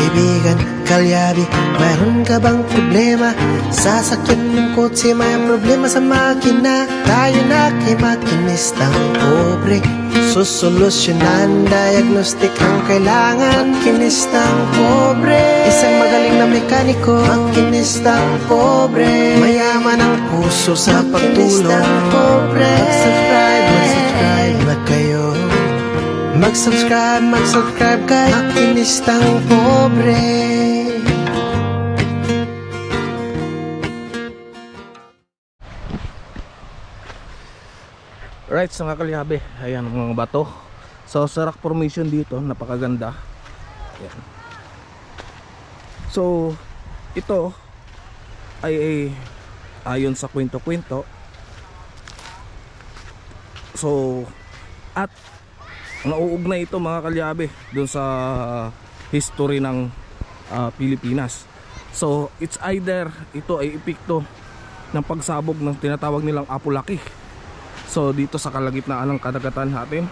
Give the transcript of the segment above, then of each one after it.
Kaibigan, kalyabi, mayroon ka bang problema? Sasakyan ng kotse, may problema sa makina. Tayo na kay makinistang pobre, susolusyonan, diagnostic ang kailangan. Makinistang pobre, isang magaling na mekaniko. Makinistang pobre, mayaman ang puso sa pagtulong. Makinistang pobre, mag-subscribe na kayo. Mag-subscribe kay Makinistang Pobre. Right, sa mga kalyabe, ayan ang mga bato. So sa rock formation dito, napakaganda. Ayan. So ito ay ayon sa kwento-kwento. So at nauugnay ito mga kalyabe dun sa history ng Pilipinas. So it's either ito ay epekto ng pagsabog ng tinatawag nilang Apo-Laki. So dito sa kalagitnaan ng kadagatan natin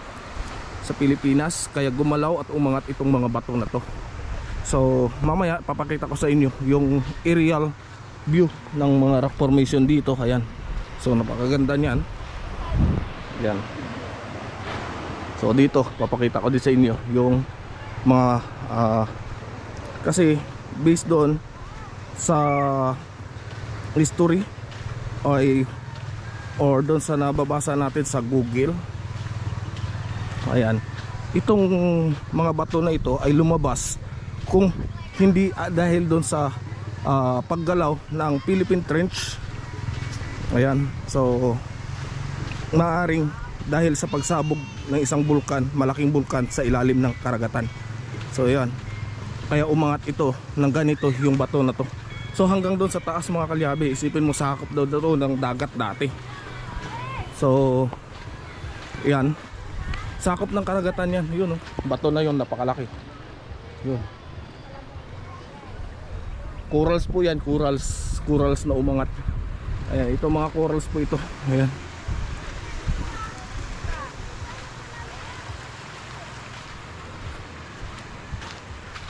sa Pilipinas, kaya gumalaw at umangat itong mga bato na to. So mamaya papakita ko sa inyo yung aerial view ng mga rock formation dito. Ayan. So napakaganda niyan. Yan. So dito papakita ko din sa inyo yung mga kasi based doon sa history or doon sa nababasa natin sa Google. Ayan, itong mga bato na ito ay lumabas kung hindi dahil doon sa paggalaw ng Philippine Trench. Ayan, so maaring dahil sa pagsabog ng isang bulkan, malaking bulkan sa ilalim ng karagatan. So ayan, kaya umangat ito ng ganito yung bato na to. So hanggang doon sa taas mga kalyabe, isipin mo sakop daw ng dagat dati. So ayan, sakop ng karagatan yan. Yun, bato na yun, napakalaki. Yun, corals po yan, corals na umangat. Ayan, ito mga corals po ito. Ayan.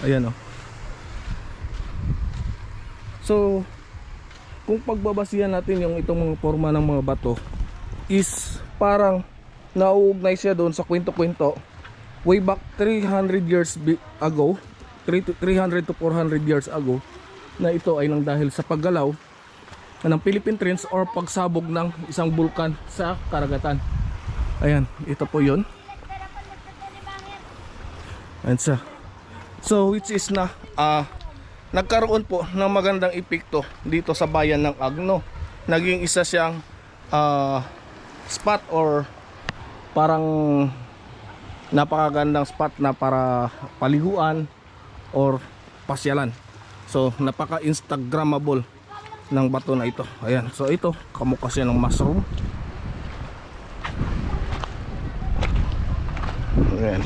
Ayan o. So kung pagbabasihan natin yung itong mga forma ng mga bato, is parang nauugnay siya doon sa kwento-kwento way back 300 years ago, 300 to 400 years ago, na ito ay nang dahil sa paggalaw ng Philippine Trench or pagsabog ng isang bulkan sa karagatan. Ayan, ito po yun. Ayan siya. So which is na nagkaroon po ng magandang epekto dito sa bayan ng Agno. Naging isa siyang spot or parang napakagandang spot na para paliguan or pasyalan. So napaka-instagrammable ng bato na ito. Ayan, so ito kamukha siya ng mushroom. Ayan.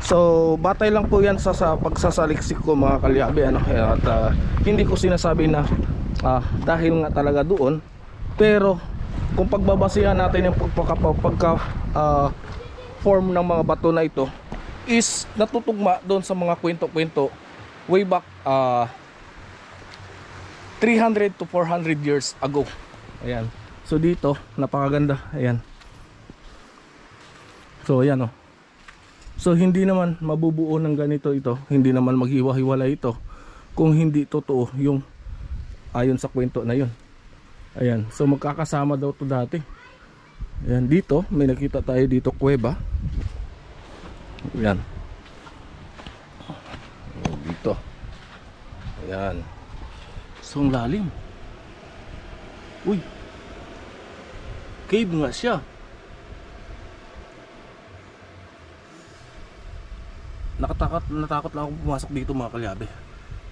So batay lang po yan sa pagsasaliksik ko mga kalyabe, ano? At hindi ko sinasabi na dahil nga talaga doon, pero kung pagbabasihan natin yung pagka form ng mga bato na ito is natutugma doon sa mga kwento-kwento way back 300 to 400 years ago. Ayan. So dito napakaganda. Ayan. So ayan o. So hindi naman mabubuo ng ganito ito, hindi naman maghiwa-hiwala ito kung hindi totoo yung ayon sa kwento na yun. Ayan, so magkakasama daw to dati. Ayan, dito may nakita tayo dito, kuweba. Ayan. Dito. Ayan. So ang lalim. Uy, cave nga siya. Natakot lang ako pumasok dito mga kalyabe.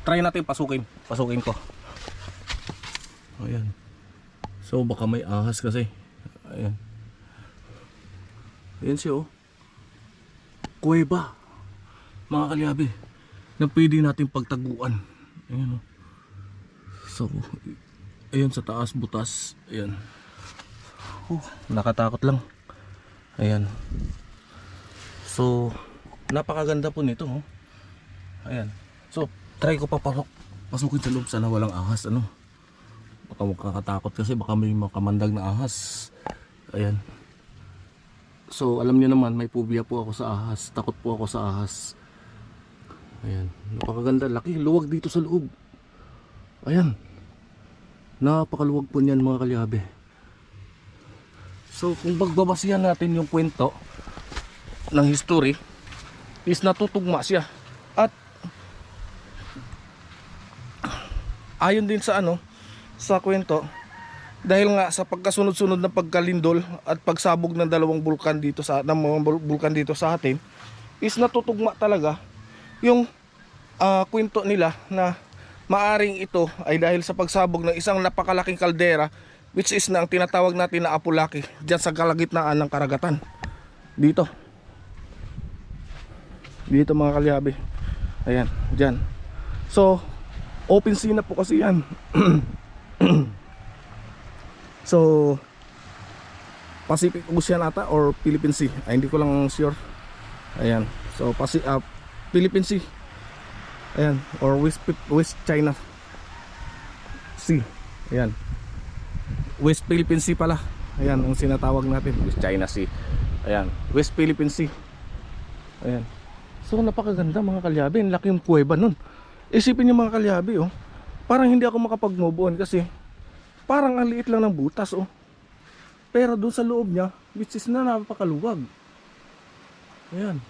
Try natin pasukin ko. Ayan. So baka may ahas kasi. Ayan. Ayan siya oh. Kuweba mga kalyabe na pwede natin pagtaguan. Ayan oh. So ayan sa taas butas. Ayan. Nakatakot lang. Ayan. So napakaganda po nito oh. Ayan. So Try ko pasukin sa loob, sana walang ahas, ano. Baka makakatakot kasi baka may makamandag na ahas. Ayan. So alam niyo naman, may phobia po ako sa ahas. Takot po ako sa ahas. Ayan, napakaganda, laki, luwag dito sa loob. Ayan, napakaluwag po niyan mga kalyabe. So kung pagbabasihan natin yung kwento ng history, is natutugma siya. At ayon din sa sa kwento, dahil nga sa pagkasunod-sunod na pagkalindol at pagsabog ng dalawang bulkan dito sa mga bulkan dito sa atin, is natutugma talaga yung kwento nila na maaring ito ay dahil sa pagsabog ng isang napakalaking kaldera, which is na ang tinatawag natin na Apo-Laki, dyan sa kalagitnaan ng karagatan. Dito mga kalyabe. Ayan, dyan. So open sea na po kasi yan. So Pacific Ocean ata or Philippine Sea, hindi ko lang sure. Ayan, so Philippine Sea, ayan, or West China Sea. Ayan, West Philippine Sea pala. Ayan ang sinatawag natin, West China Sea. Ayan, West Philippine Sea. Ayan, so napakaganda mga kalyabe. Ang laki yung kuweba nun. Isipin niyo mga kalyabe, parang hindi ako makapag-move on kasi parang ang liit lang ng butas, pero doon sa loob niya, which is na napakaluwag. Ayan.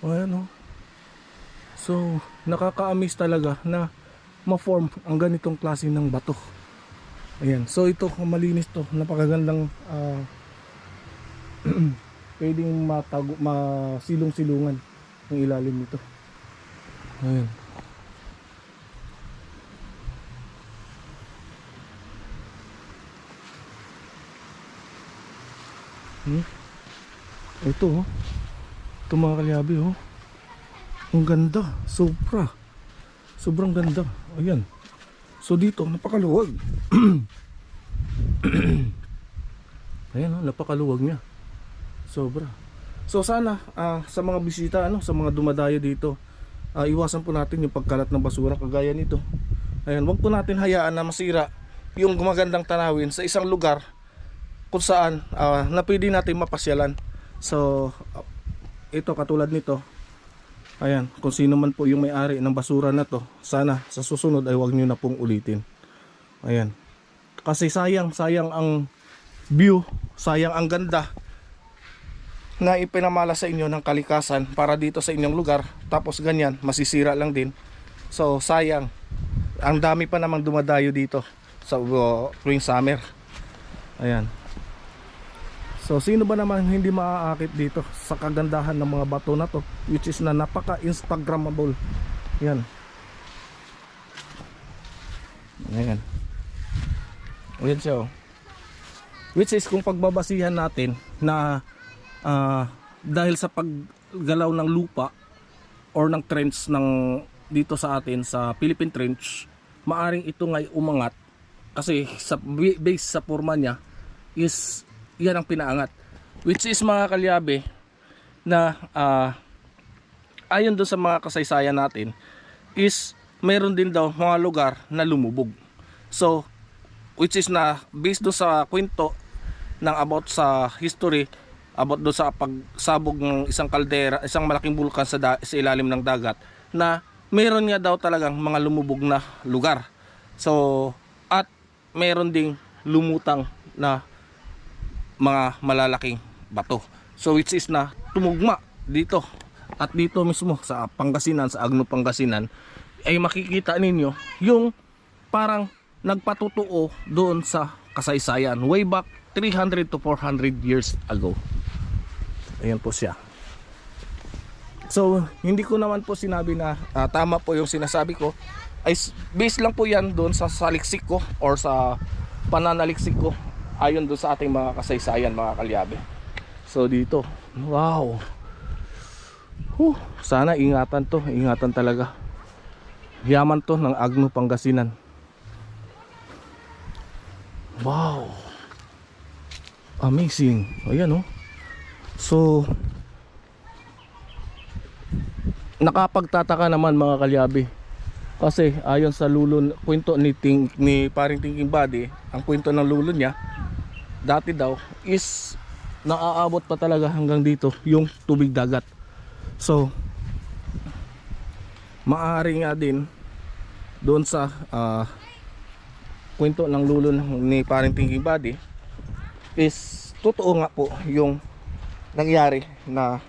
Ayan, so nakaka-amaze talaga na ma-form ang ganitong klase ng bato. Ayan, so ito malinis to, napakagandang pwedeng masilong-silungan ng ilalim nito. Ayan. Ito mga kalyabe, ang ganda, sobrang ganda. Ayan, so dito napakaluwag. Ayan, napakaluwag niya, sobra. So sana sa mga bisita, sa mga dumadayo dito, iwasan po natin yung pagkalat ng basura kagaya nito. Ayan, wag po natin hayaan na masira yung gumagandang tanawin sa isang lugar kung saan na pwede natin mapasyalan. So ito katulad nito, ayan, kung sino man po yung may-ari ng basura na to, sana sa susunod ay wag nyo na pong ulitin. Ayan, kasi sayang ang view, sayang ang ganda na ipinamala sa inyo ng kalikasan para dito sa inyong lugar, tapos ganyan masisira lang din. So sayang, ang dami pa namang dumadayo dito sa tuwing summer. Ayan, so sino ba naman hindi maaakit dito sa kagandahan ng mga bato na to, which is na napaka-instagrammable. Yan. Ayan. Ayan siya, which is kung pagbabasihan natin na dahil sa paggalaw ng lupa or ng trench ng dito sa atin sa Philippine Trench, maaring ito ngay umangat kasi sa base sa forma niya is yan ang pinaangat, which is mga kalyabe na ayon doon sa mga kasaysayan natin is meron din daw mga lugar na lumubog. So which is na based doon sa kwento ng about sa history about doon sa pagsabog ng isang kaldera, isang malaking bulkan sa ilalim ng dagat, na meron nga daw talagang mga lumubog na lugar. So at meron ding lumutang na mga malalaking bato. So which is na tumugma dito. At dito mismo sa Pangasinan, sa Agno Pangasinan, ay makikita ninyo yung parang nagpatutuo doon sa kasaysayan way back 300 to 400 years ago. Ayan po siya. So hindi ko naman po sinabi na tama po yung sinasabi ko. Ay based lang po yan doon sa saliksik ko or sa pananaliksik ko ayon doon sa ating mga kasaysayan mga kalyabe. So dito, wow, sana ingatan to, ingatan talaga. Yaman to ng Agno Pangasinan. Wow, amazing. Ayan so nakapagtataka naman mga kalyabe Kasi ayon sa kwento ni paring Thinking Buddy, ang kwento ng lulo niya dati daw is naaabot pa talaga hanggang dito yung tubig dagat. So maaari nga din doon sa kwento ng lulo ni paring Thinking Buddy is totoo nga po yung nangyari na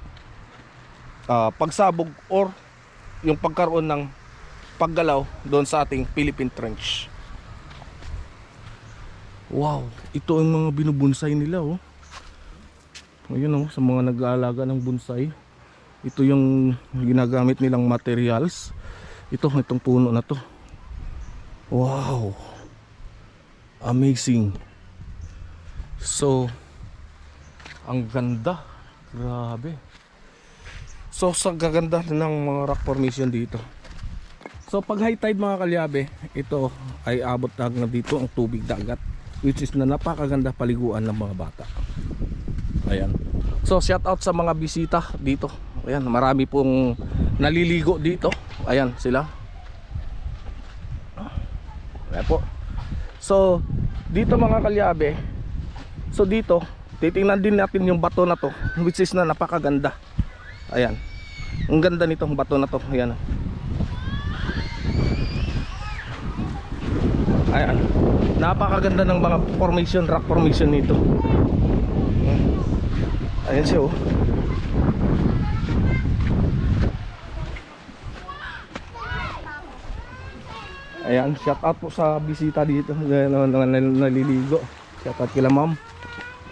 pagsabog or yung pagkaroon ng paggalaw doon sa ating Philippine Trench. Wow, ito ang mga binubunsay nila oh. Ayun oh, sa mga nag-aalaga ng bonsai. Ito yung ginagamit nilang materials. Itong puno na to. Wow. Amazing. So, ang ganda. Grabe. So, sa gaganda ng mga rock formation dito. So pag high tide mga kalyabe, ito ay abot hanggang dito ang tubig dagat, which is na napakaganda paliguan ng mga bata. Ayan. So shout out sa mga bisita dito. Ayan, marami pong naliligo dito. Ayan sila. Ayan po. So dito mga kalyabe, so dito titingnan din natin yung bato na to, which is na napakaganda. Ayan. Ang ganda nitong bato na to. Ayan. Ayan, napakaganda ng mga formation, rock formation nito. Ayan siya oh. Ayan, shout out po sa bisita dito naliligo. Shout out kila ma'am.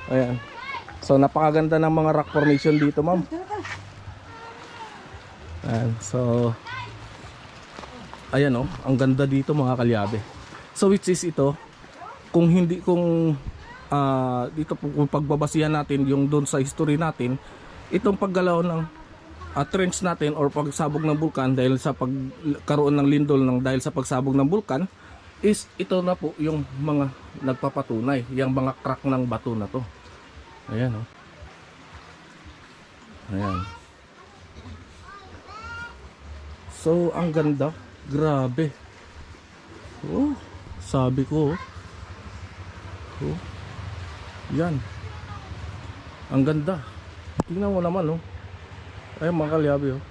Ayan. So napakaganda ng mga rock formation dito ma'am. Ayan, so ayan oh, ang ganda dito mga kalyabe. So which is ito, kung dito kung pagbabasihan natin yung doon sa history natin, itong paggalaw ng trench natin or pagsabog ng bulkan dahil sa pagkaroon ng lindol dahil sa pagsabog ng bulkan, is ito na po yung mga nagpapatunay, yung mga crack ng bato na to. Ayan oh. Ayan. So ang ganda, grabe. Oh. Sabi ko oh, yan ang ganda, tingnan mo naman oh. Ayan mga kalyabe oh.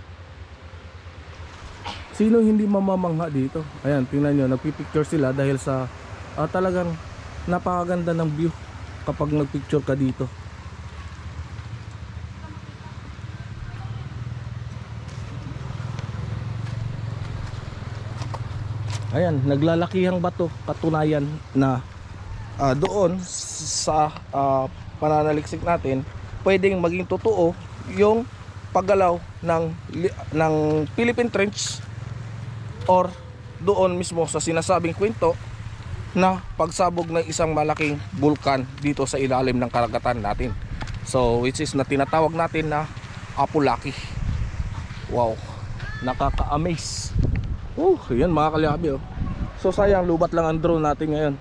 Sino hindi mamamangha dito? Ayan, tingnan nyo, nagpipicture sila dahil sa talagang napakaganda ng view kapag nagpicture ka dito. Ayan, naglalakihang bato, katunayan na doon sa pananaliksik natin pwedeng maging totoo yung paggalaw ng Philippine Trench or doon mismo sa sinasabing kwento na pagsabog ng isang malaking bulkan dito sa ilalim ng karagatan natin. So which is na tinatawag natin na Apo-Laki. Wow, nakaka-amaze. Yan mga kalyabe oh. So sayang lubat lang ang drone natin ngayon.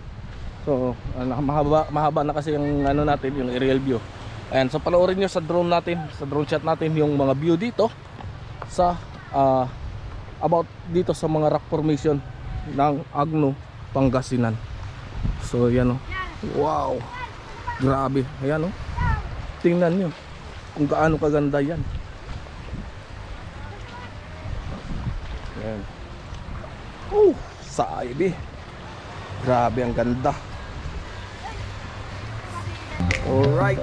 So mahaba na kasi yung ano natin, yung aerial view. Ayan, so panoorin nyo sa drone natin, sa drone shot natin yung mga view dito sa about dito sa mga rock formation ng Agno, Pangasinan. So yan oh. Wow, grabe. Ayan oh. Tingnan nyo kung gaano kaganda yan. Ayan. Sa IB. Grabe ang ganda. Alright.